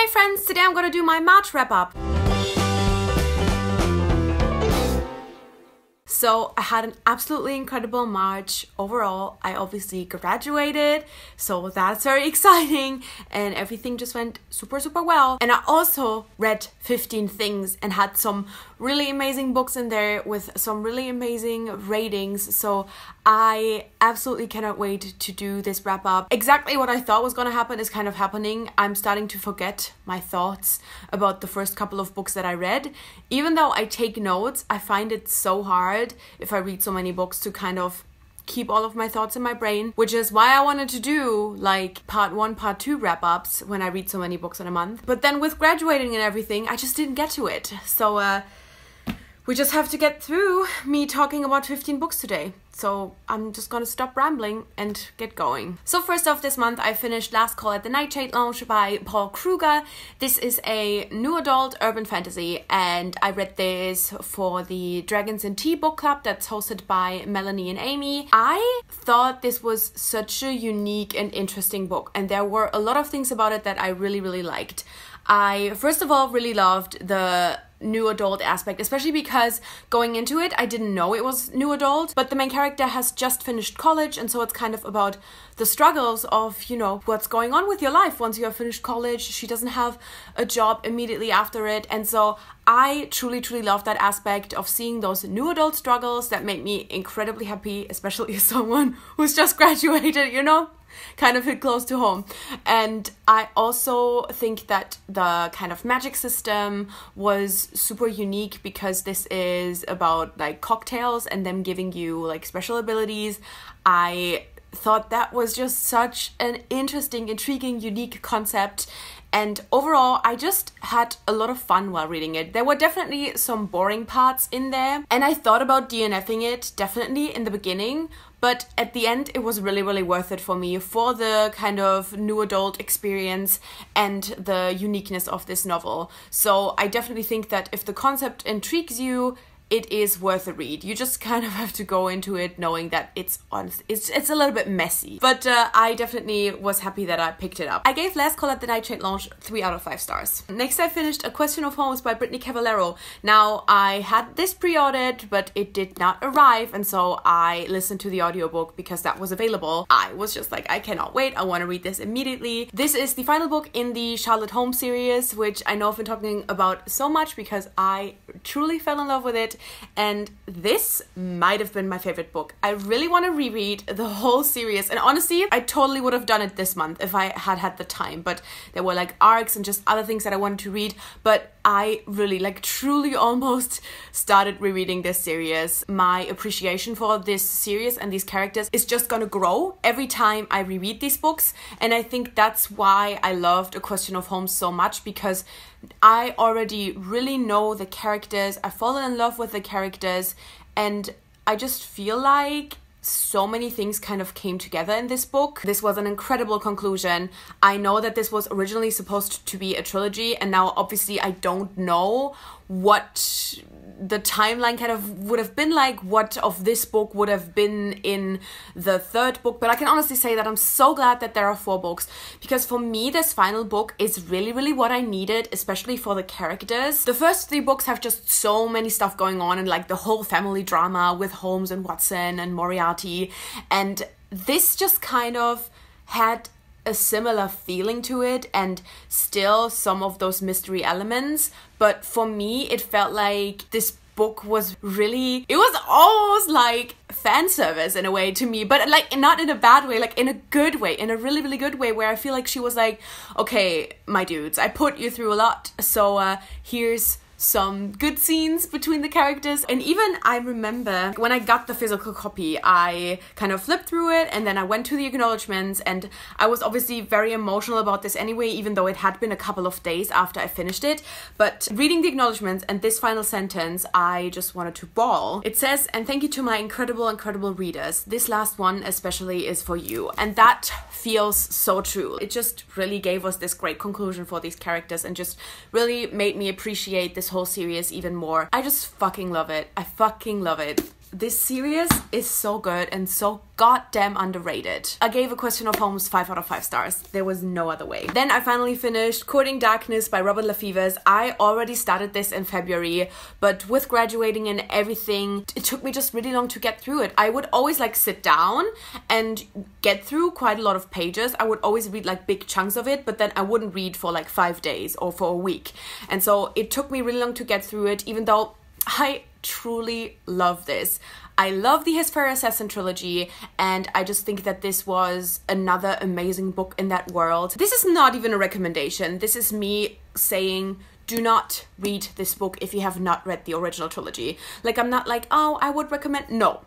Hey friends, today I'm gonna do my March wrap up. So I had an absolutely incredible March overall. I obviously graduated, so that's very exciting, and everything just went super well. And I also read 15 things and had some really amazing books in there with some really amazing ratings, so I absolutely cannot wait to do this wrap up. Exactly what I thought was gonna happen is kind of happening. I'm starting to forget my thoughts about the first couple of books that I read. Even though I take notes, I find it so hard if I read so many books to kind of keep all of my thoughts in my brain, which is why I wanted to do like part 1, part 2 wrap-ups when I read so many books in a month. But then with graduating and everything, I just didn't get to it. So we just have to get through me talking about 15 books today. So I'm just gonna stop rambling and get going. So first off, this month I finished Last Call at the Nightshade Lounge by Paul Kruger. This is a new adult urban fantasy, and I read this for the Dragons and Tea book club that's hosted by Melanie and Amy. I thought this was such a unique and interesting book, and there were a lot of things about it that I really liked. I first of all really loved the new adult aspect, especially because going into it I didn't know it was new adult, but the main character has just finished college, and so it's kind of about the struggles of, you know, what's going on with your life once you have finished college. She doesn't have a job immediately after it, and so I truly love that aspect of seeing those new adult struggles. That made me incredibly happy, especially as someone who's just graduated, you know, kind of hit close to home. And I also think that the kind of magic system was super unique, because this is about like cocktails and them giving you like special abilities. I thought that was just such an interesting, intriguing, unique concept. And overall, I just had a lot of fun while reading it. There were definitely some boring parts in there, and I thought about DNFing it definitely in the beginning, but at the end it was really worth it for me, for the kind of new adult experience and the uniqueness of this novel. So I definitely think that if the concept intrigues you, it is worth a read. You just kind of have to go into it knowing that it's a little bit messy. But I definitely was happy that I picked it up. I gave Last Call at the Nightshade Lounge 3 out of 5 stars. Next I finished A Question of Homes by Brittany Cavallero. Now I had this pre-ordered, but it did not arrive, and so I listened to the audiobook because that was available. I was just like, I cannot wait, I want to read this immediately. This is the final book in the Charlotte Holmes series, which I know I've been talking about so much because I truly fell in love with it. And this might have been my favorite book. I really want to reread the whole series, and honestly I totally would have done it this month if I had the time, but there were like arcs and just other things that I wanted to read. But I really, like, truly almost started rereading this series. My appreciation for this series and these characters is just gonna grow every time I reread these books, and I think that's why I loved A Question of Homes so much, because I already really know the characters, I've fallen in love with the characters, and I just feel like so many things kind of came together in this book. This was an incredible conclusion. I know that this was originally supposed to be a trilogy, and now obviously I don't know what the timeline kind of would have been like, what of this book would have been in the third book, but I can honestly say that I'm so glad that there are 4 books, because for me this final book is really what I needed, especially for the characters. The first 3 books have just so many stuff going on, and like the whole family drama with Holmes and Watson and Moriarty, and this just kind of had a similar feeling to it, and still some of those mystery elements. But for me it felt like this book was really, it was almost like fan service in a way to me, but like not in a bad way, like in a good way, in a really good way, where I feel like she was like, okay, my dudes, I put you through a lot, so here's some good scenes between the characters. And even I remember when I got the physical copy, I kind of flipped through it, and then I went to the acknowledgements, and I was obviously very emotional about this anyway, even though it had been a couple of days after I finished it. But reading the acknowledgements and this final sentence, I just wanted to bawl. It says, "And thank you to my incredible readers. This last one especially is for you." And that feels so true. It just really gave us this great conclusion for these characters, and just really made me appreciate this whole series even more. I just fucking love it. I fucking love it. this series is so good and so goddamn underrated. I gave A Question of Homes 5 out of 5 stars. There was no other way. Then I finally finished Courting Darkness by Robert Lefevre. I already started this in February, but with graduating and everything, it took me just really long to get through it. I would always like sit down and get through quite a lot of pages. I would always read like big chunks of it, but then I wouldn't read for like 5 days or for a week. And so it took me really long to get through it, even though I truly love this. I love the Hesper Assassin trilogy, and I just think that this was another amazing book in that world. This is not even a recommendation. This is me saying, do not read this book if you have not read the original trilogy. Like, I'm not like, oh, I would recommend. No.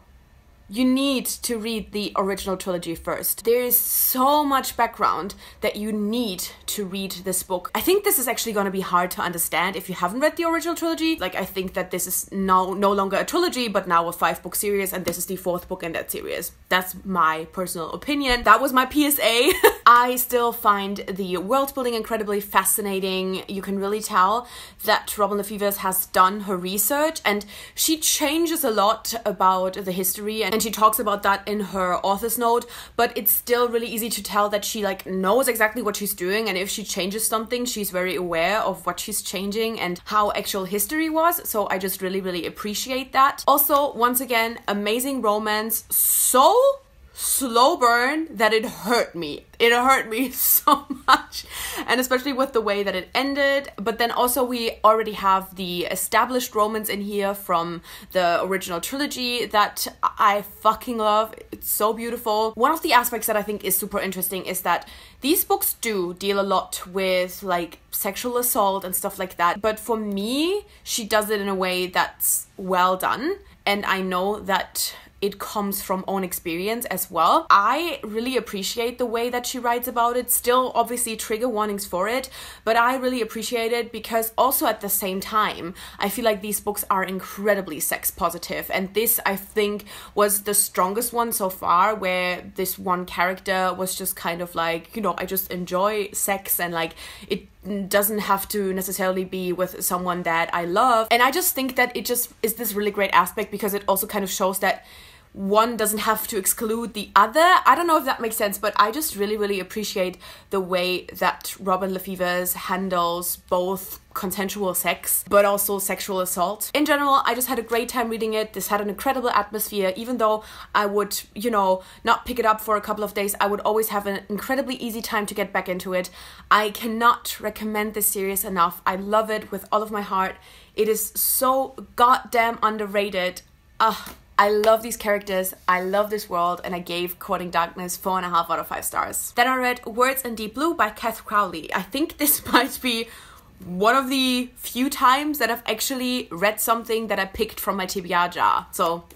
You need to read the original trilogy first. There is so much background that you need to read this book. I think this is actually going to be hard to understand if you haven't read the original trilogy. Like, I think that this is no longer a trilogy, but now a 5-book series, and this is the 4th book in that series. That's my personal opinion. That was my PSA. I still find the world building incredibly fascinating. You can really tell that Robin Lefevre has done her research, and she changes a lot about the history, and she talks about that in her author's note, but it's still really easy to tell that she like knows exactly what she's doing, and if she changes something, she's very aware of what she's changing and how actual history was. So I just really appreciate that. Also, once again, amazing romance. So slow burn that it hurt me. It hurt me so much, and especially with the way that it ended. But then also we already have the established romance in here from the original trilogy that I fucking love. It's so beautiful. One of the aspects that I think is super interesting is that these books do deal a lot with like sexual assault and stuff like that, but for me, she does it in a way that's well done, and I know that it comes from own experience as well. I really appreciate the way that she writes about it. Still, obviously, trigger warnings for it, but I really appreciate it because also at the same time, I feel like these books are incredibly sex positive, and this, I think, was the strongest one so far, where this one character was just kind of like, you know, I just enjoy sex, and like it doesn't have to necessarily be with someone that I love. And I just think that it just is this really great aspect because it also kind of shows that one doesn't have to exclude the other. I don't know if that makes sense, but I just really appreciate the way that Robin Lefevre handles both consensual sex but also sexual assault. In general, I just had a great time reading it. This had an incredible atmosphere. Even though I would, you know, not pick it up for a couple of days, I would always have an incredibly easy time to get back into it. I cannot recommend this series enough. I love it with all of my heart. It is so goddamn underrated. I love these characters, I love this world, and I gave Courting Darkness 4.5 out of 5 stars. Then I read Words in Deep Blue by Kath Crowley. I think this might be one of the few times that I've actually read something that I picked from my TBR jar. So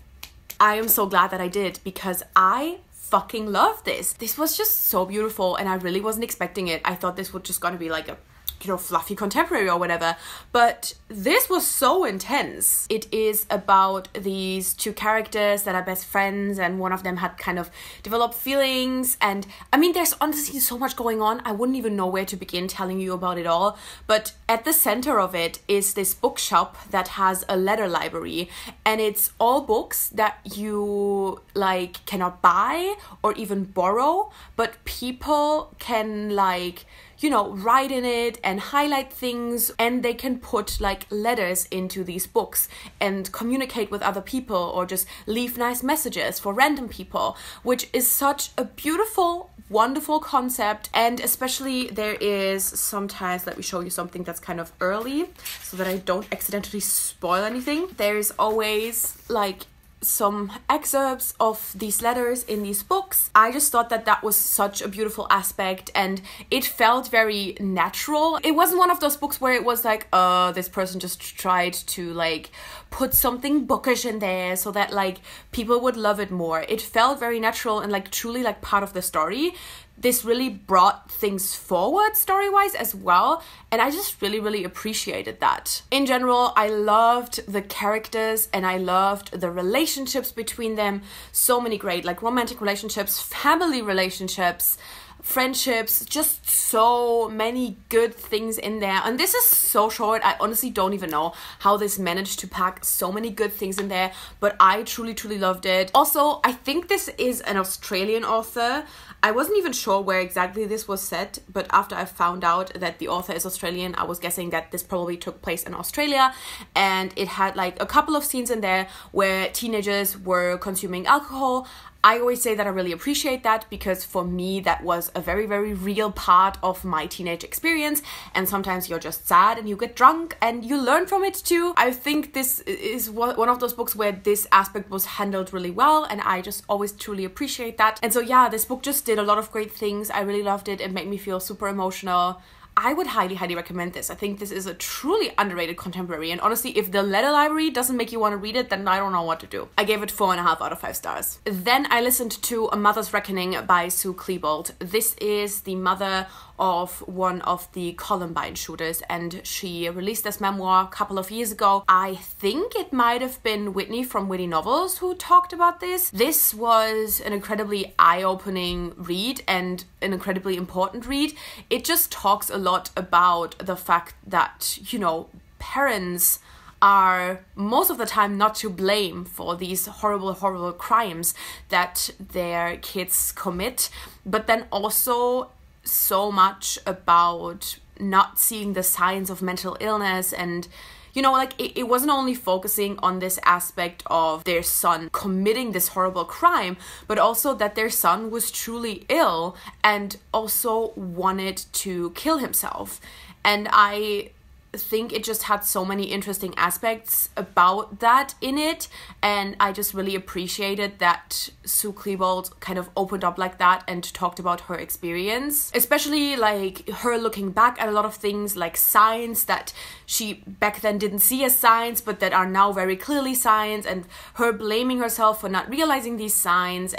I am so glad that I did, because I fucking love this. This was just so beautiful, and I really wasn't expecting it. I thought this was just gonna be like a, you know, fluffy contemporary or whatever, but this was so intense. It is about these two characters that are best friends, and one of them had kind of developed feelings, and I mean, there's honestly so much going on. I wouldn't even know where to begin telling you about it all, but at the center of it is this bookshop that has a letter library, and it's all books that you like cannot buy or even borrow, but people can like, you know, write in it and highlight things, and they can put like letters into these books and communicate with other people or just leave nice messages for random people, which is such a beautiful, wonderful concept. And especially there is sometimes, let me show you something that's kind of early so that I don't accidentally spoil anything. There's always like some excerpts of these letters in these books. I just thought that that was such a beautiful aspect, and it felt very natural. It wasn't one of those books where it was like, this person just tried to like put something bookish in there so that like people would love it more. It felt very natural and like truly like part of the story. This really brought things forward story-wise as well, and I just really appreciated that. In general, I loved the characters and I loved the relationships between them. So many great like romantic relationships, family relationships, friendships, just so many good things in there. And this is so short, I honestly don't even know how this managed to pack so many good things in there, but I truly loved it. Also, I think this is an Australian author. I wasn't even sure where exactly this was set, but after I found out that the author is Australian, I was guessing that this probably took place in Australia, and it had like a couple of scenes in there where teenagers were consuming alcohol. I always say that I really appreciate that, because for me that was a very real part of my teenage experience, and sometimes you're just sad and you get drunk and you learn from it too. I think this is one of those books where this aspect was handled really well, and I just always truly appreciate that. And so yeah, this book just did a lot of great things. I really loved it. It made me feel super emotional. I would highly recommend this. I think this is a truly underrated contemporary, and honestly, if the letter library doesn't make you want to read it, then I don't know what to do. I gave it 4.5 out of 5 stars. Then I listened to A Mother's Reckoning by Sue Klebold. This is the mother of one of the Columbine shooters, and she released this memoir a couple of years ago. I think it might have been Whitney from Witty Novels who talked about this. This was an incredibly eye-opening read and an incredibly important read. It just talks a lot about the fact that, you know, parents are most of the time not to blame for these horrible crimes that their kids commit, but then also so much about not seeing the signs of mental illness. And you know, like it wasn't only focusing on this aspect of their son committing this horrible crime, but also that their son was truly ill and also wanted to kill himself. And I think it just had so many interesting aspects about that in it, and I just really appreciated that Sue Klebold kind of opened up like that and talked about her experience, especially like her looking back at a lot of things like signs that she back then didn't see as signs but that are now very clearly signs, and her blaming herself for not realizing these signs.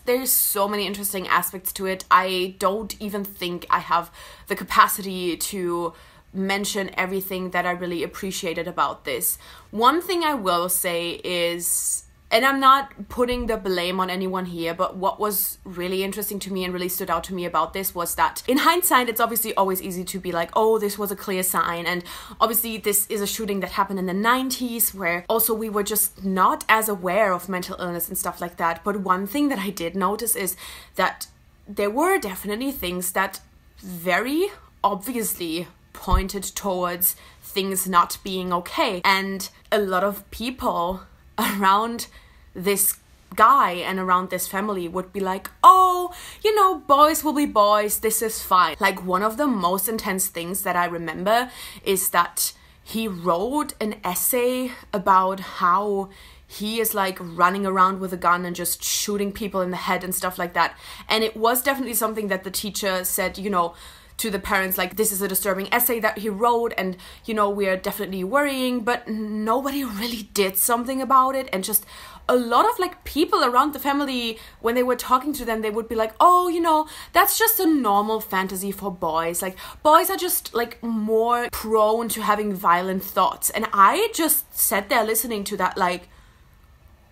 There's so many interesting aspects to it. I don't even think I have the capacity to mention everything that I really appreciated about this. One thing I will say is, and I'm not putting the blame on anyone here, but what was really interesting to me and really stood out to me about this was that in hindsight, it's obviously always easy to be like, oh, this was a clear sign. And obviously this is a shooting that happened in the 90s where also we were just not as aware of mental illness and stuff like that. But one thing that I did notice is that there were definitely things that very obviously pointed towards things not being okay. And a lot of people around this guy and around this family would be like, oh, you know, boys will be boys, this is fine. Like, one of the most intense things that I remember is that he wrote an essay about how he is like running around with a gun and just shooting people in the head and stuff like that. And it was definitely something that the teacher said, you know, to the parents, like, this is a disturbing essay that he wrote, and you know, we're definitely worrying, but nobody really did something about it. And just a lot of like people around the family, when they were talking to them, they would be like, oh, you know, that's just a normal fantasy for boys, like boys are just like more prone to having violent thoughts. And I just sat there listening to that like,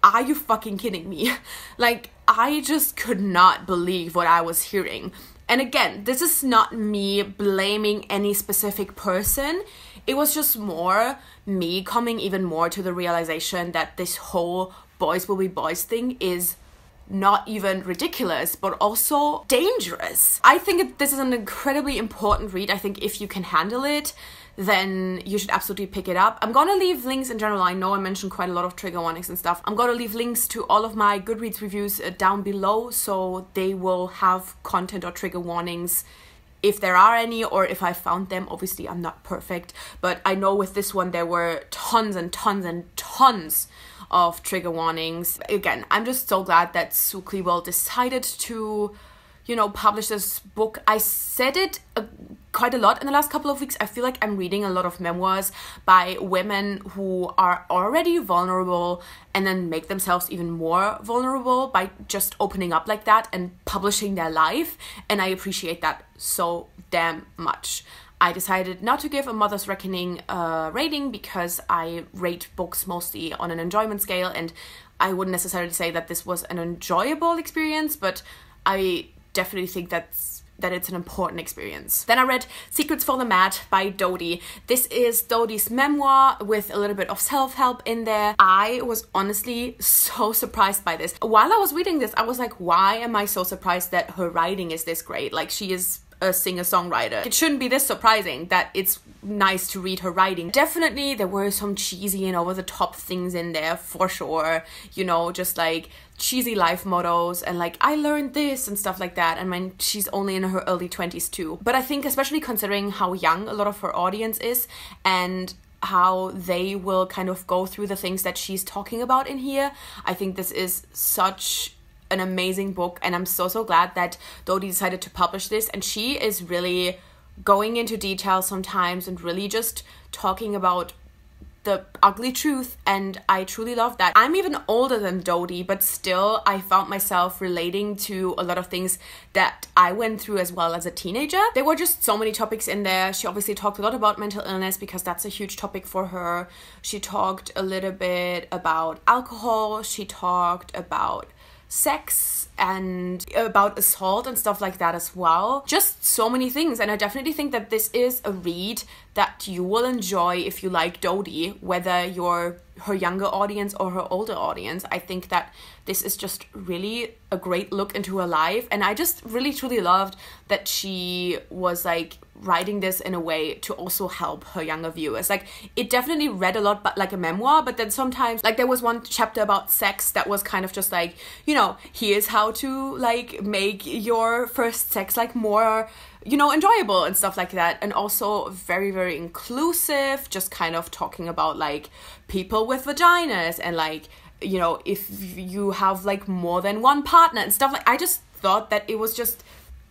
are you fucking kidding me? Like, I just could not believe what I was hearing. And again, this is not me blaming any specific person. It was just more me coming even more to the realization that this whole boys will be boys thing is not even ridiculous, but also dangerous. I think this is an incredibly important read. I think if you can handle it, then you should absolutely pick it up. I'm gonna leave links in general. I know I mentioned quite a lot of trigger warnings and stuff. I'm gonna leave links to all of my Goodreads reviews down below, so they will have content or trigger warnings if there are any, or if I found them. Obviously, I'm not perfect, but I know with this one there were tons and tons and tons of trigger warnings. Again, I'm just so glad that Sue Klebold decided to, you know, publish this book. I said it quite a lot in the last couple of weeks. I feel like I'm reading a lot of memoirs by women who are already vulnerable and then make themselves even more vulnerable by just opening up like that and publishing their life. And I appreciate that so damn much. I decided not to give A Mother's Reckoning a rating because I rate books mostly on an enjoyment scale, and I wouldn't necessarily say that this was an enjoyable experience, but I definitely think that that it's an important experience. Then I read Secrets for the Mad by Dodie. This is Dodie's memoir with a little bit of self-help in there. I was honestly so surprised by this. While I was reading this, I was like, why am I so surprised that her writing is this great? Like, she is a singer-songwriter. It shouldn't be this surprising that it's nice to read her writing. Definitely there were some cheesy and over-the-top things in there for sure, you know, just like cheesy life mottos and like I learned this and stuff like that. I mean, she's only in her early 20s too, but I think especially considering how young a lot of her audience is and how they will kind of go through the things that she's talking about in here, I think this is such an amazing book, and I'm so glad that Dodie decided to publish this. And she is really going into detail sometimes and really just talking about the ugly truth, and I truly love that. I'm even older than Dodie, but still I found myself relating to a lot of things that I went through as well as a teenager. There were just so many topics in there. She obviously talked a lot about mental illness because that's a huge topic for her. She talked a little bit about alcohol. She talked about sex and about assault and stuff like that as well. Just so many things, and I definitely think that this is a read that you will enjoy if you like Dodie, whether you're her younger audience or her older audience. I think that this is just really a great look into her life, and I just really truly loved that she was like writing this in a way to also help her younger viewers. Like, it definitely read a lot but like a memoir, but then sometimes like there was one chapter about sex that was kind of just like, you know, here's how to like make your first sex like more, you know, enjoyable and stuff like that. And also very inclusive, just kind of talking about like people with vaginas and like, you know, if you have like more than one partner and stuff. Like, I just thought that it was just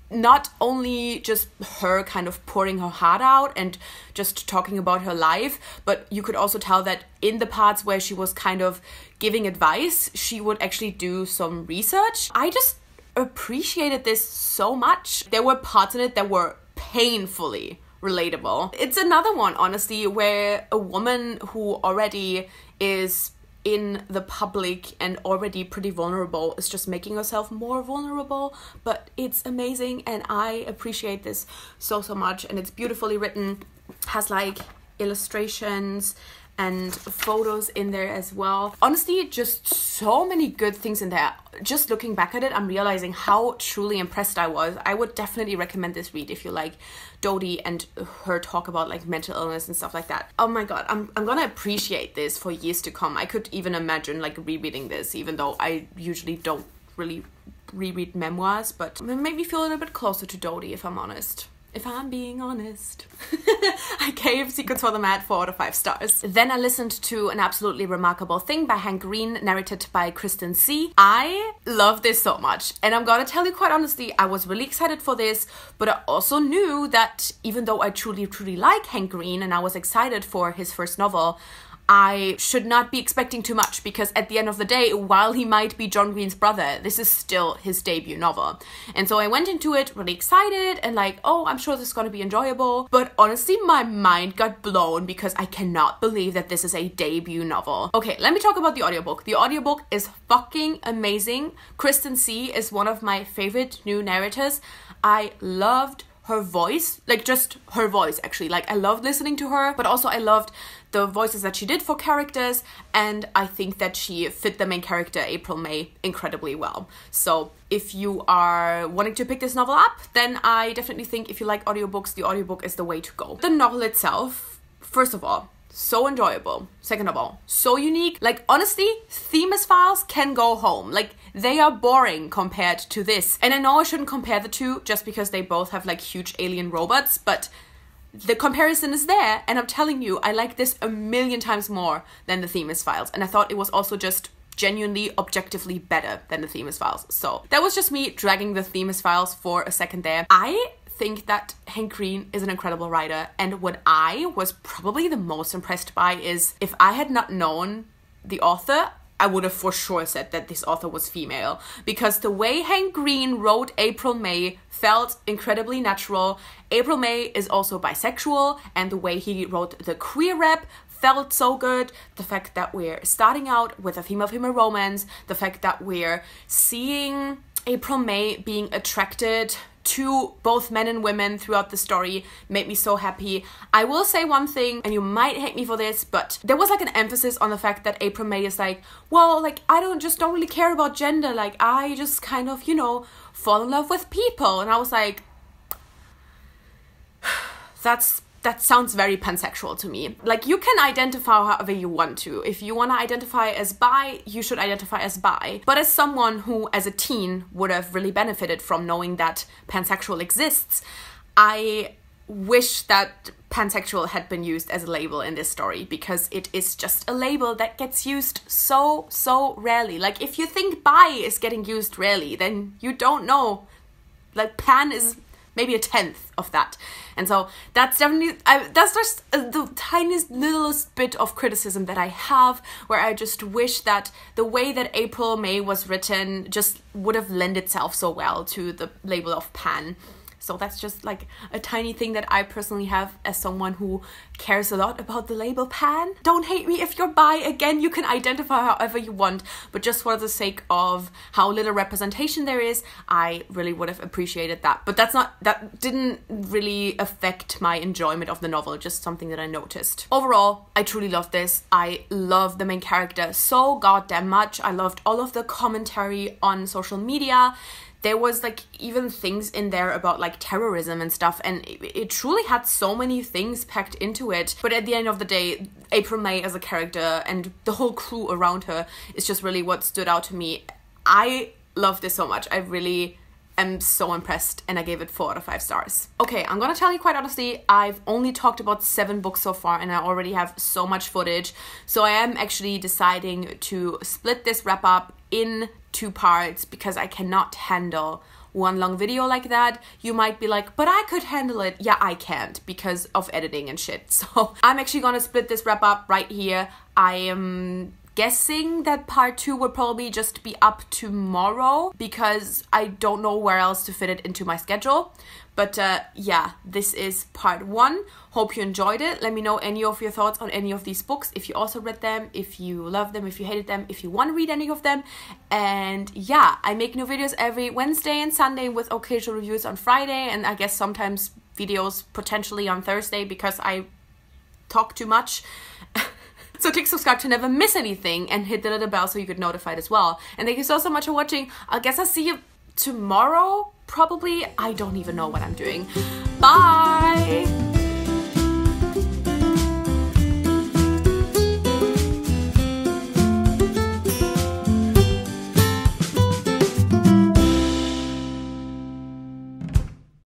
not only just her kind of pouring her heart out and just talking about her life, but you could also tell that in the parts where she was kind of giving advice, she would actually do some research. I just appreciated this so much. There were parts in it that were painfully relatable. It's another one, honestly, where a woman who already is in the public and already pretty vulnerable is just making herself more vulnerable, but it's amazing, and I appreciate this so much. And it's beautifully written, has like illustrations and photos in there as well. Honestly, just so many good things in there. Just looking back at it, I'm realizing how truly impressed I was. I would definitely recommend this read if you like Dodie and her talk about like mental illness and stuff like that. Oh my god, I'm gonna appreciate this for years to come. I could even imagine like rereading this, even though I usually don't really reread memoirs, but it made me feel a little bit closer to Dodie, if I'm honest. If I'm being honest. I gave Secrets for the Mad 4 out of 5 stars. Then I listened to An Absolutely Remarkable Thing by Hank Green, narrated by Kristen C. I love this so much, and I'm gonna tell you quite honestly, I was really excited for this, but I also knew that even though I truly like Hank Green and I was excited for his first novel, I should not be expecting too much, because at the end of the day, while he might be John Green's brother, this is still his debut novel. And so I went into it really excited and like, oh, I'm sure this is going to be enjoyable. But honestly, my mind got blown because I cannot believe that this is a debut novel. Okay, let me talk about the audiobook. The audiobook is fucking amazing. Kristen C is one of my favorite new narrators. I loved her voice, like just her voice actually. Like, I loved listening to her, but also I loved the voices that she did for characters, and I think that she fit the main character, April May, incredibly well. So if you are wanting to pick this novel up, then I definitely think if you like audiobooks, the audiobook is the way to go. The novel itself, first of all, so enjoyable. Second of all, so unique. Like, honestly, Themis Files can go home. Like, they are boring compared to this. And I know I shouldn't compare the two just because they both have like huge alien robots, but the comparison is there, and I'm telling you, I like this a million times more than the Themis Files. And I thought it was also just genuinely, objectively better than the Themis Files. So that was just me dragging the Themis Files for a second there. I think that Hank Green is an incredible writer, and what I was probably the most impressed by is, if I had not known the author, I would have for sure said that this author was female, because the way Hank Green wrote April May felt incredibly natural. April May is also bisexual, and the way he wrote the queer rep felt so good. The fact that we're starting out with a female-female romance, the fact that we're seeing April May being attracted to both men and women throughout the story made me so happy. I will say one thing, and you might hate me for this, but there was like an emphasis on the fact that April May is like, well, like I don't really care about gender, like I just kind of, you know, fall in love with people. And I was like, that sounds very pansexual to me. Like, you can identify however you want to. If you want to identify as bi, you should identify as bi. But as someone who, as a teen, would have really benefited from knowing that pansexual exists, I wish that pansexual had been used as a label in this story, because it is just a label that gets used so rarely. Like, if you think bi is getting used rarely, then you don't know. Like, pan is maybe a 10th of that. And so that's definitely, that's just the tiniest littlest bit of criticism that I have, where I just wish that the way that April May was written just would have lent itself so well to the label of pan. So that's just like a tiny thing that I personally have as someone who cares a lot about the label pan. Don't hate me if you're bi. Again, you can identify however you want, but just for the sake of how little representation there is, I really would have appreciated that. But that didn't really affect my enjoyment of the novel, just something that I noticed. Overall, I truly loved this. I love the main character so goddamn much. I loved all of the commentary on social media. There was like even things in there about like terrorism and stuff, and it truly had so many things packed into it. But at the end of the day, April May as a character and the whole crew around her is just really what stood out to me. I love this so much. I really am so impressed, and I gave it 4 out of 5 stars. Okay, I'm gonna tell you quite honestly, I've only talked about 7 books so far, and I already have so much footage. So I am actually deciding to split this wrap up in 2 parts, because I cannot handle one long video like that. You might be like, but I could handle it. Yeah, I can't, because of editing and shit. So I'm actually gonna split this wrap up right here. I am guessing that part 2 will probably just be up tomorrow, because I don't know where else to fit it into my schedule. But yeah, this is part 1. Hope you enjoyed it. Let me know any of your thoughts on any of these books, if you also read them, if you love them, if you hated them, if you want to read any of them. And yeah, I make new videos every Wednesday and Sunday with occasional reviews on Friday, and I guess sometimes videos potentially on Thursday, because I talk too much. So click subscribe to never miss anything, and hit the little bell so you get notified as well. And thank you so much for watching. I guess I'll see you tomorrow, probably. I don't even know what I'm doing. Bye!